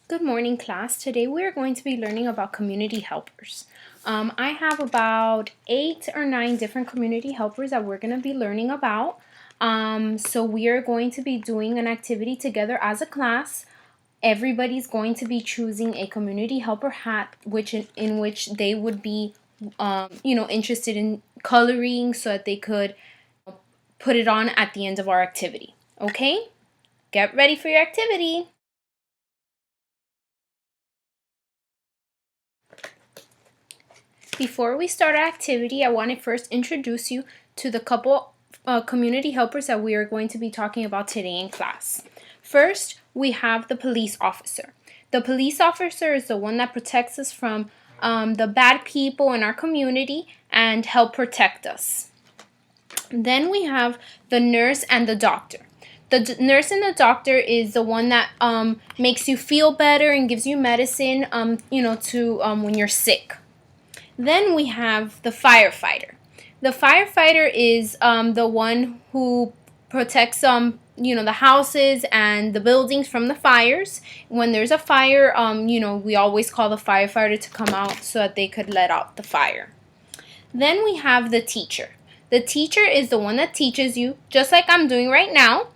Good morning, class. Today we are going to be learning about community helpers. I have about 8 or 9 different community helpers that we're going to be learning about. So we are going to be doing an activity together as a class. Everybody's going to be choosing a community helper hat, in which they would be, interested in coloring so that they could put it on at the end of our activity. Okay? Get ready for your activity. Before we start our activity, I want to first introduce you to the couple community helpers that we are going to be talking about today in class. First, we have the police officer. The police officer is the one that protects us from the bad people in our community and help protect us. Then we have the nurse and the doctor. The nurse and the doctor is the one that makes you feel better and gives you medicine, when you're sick. Then we have the firefighter. The firefighter is the one who protects the houses and the buildings from the fires. When there's a fire, we always call the firefighter to come out so that they could let out the fire. Then we have the teacher. The teacher is the one that teaches you, just like I'm doing right now,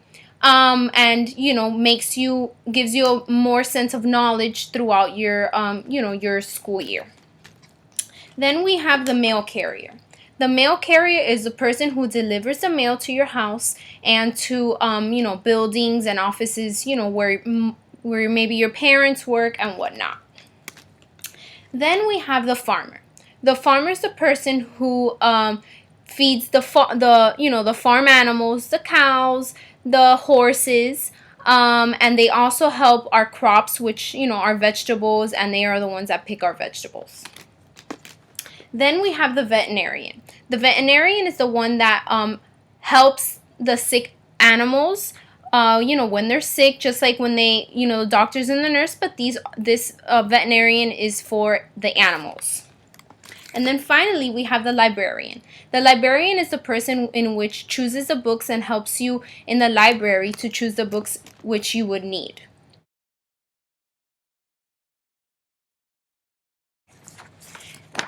and gives you a more sense of knowledge throughout your school year. Then we have the mail carrier. The mail carrier is the person who delivers the mail to your house and to buildings and offices, where maybe your parents work and whatnot. Then we have the farmer. The farmer is the person who feeds the farm animals, the cows, the horses, and they also help our crops, which are vegetables, and they are the ones that pick our vegetables. Then we have the veterinarian. The veterinarian is the one that helps the sick animals, when they're sick, just like when they, the doctors and the nurse, but this veterinarian is for the animals. And then finally, we have the librarian. The librarian is the person in which chooses the books and helps you in the library to choose the books which you would need.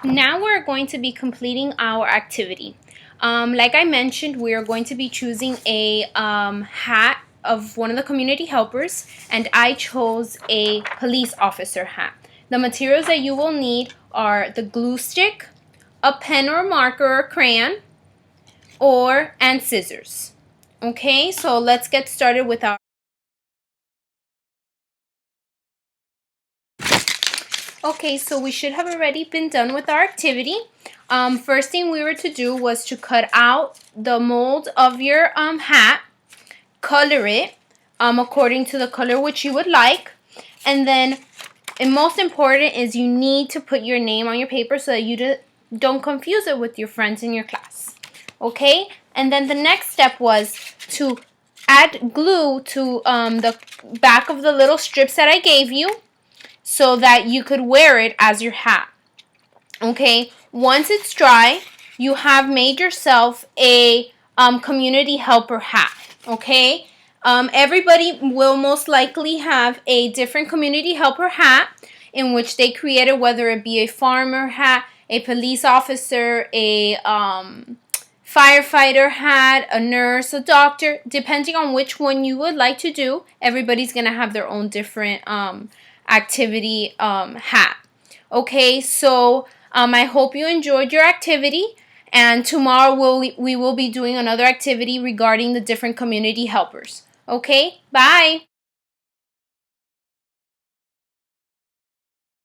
Now we're going to be completing our activity. Like I mentioned, we are going to be choosing a hat of one of the community helpers, and I chose a police officer hat. The materials that you will need are the glue stick, a pen or marker or crayon, and scissors. Okay, so let's get started with our... Okay, so we should have already been done with our activity. First thing we were to do was to cut out the mold of your hat, color it according to the color which you would like, and then most important is you need to put your name on your paper so that you don't confuse it with your friends in your class. Okay, and then the next step was to add glue to the back of the little strips that I gave you, so that you could wear it as your hat. Okay, once it's dry, you have made yourself a community helper hat. Okay, everybody will most likely have a different community helper hat in which they created, whether it be a farmer hat, a police officer, a firefighter hat, a nurse, a doctor, depending on which one you would like to do. Everybody's gonna have their own different activity hat. Okay, so I hope you enjoyed your activity, and tomorrow we will be doing another activity regarding the different community helpers. Okay, bye.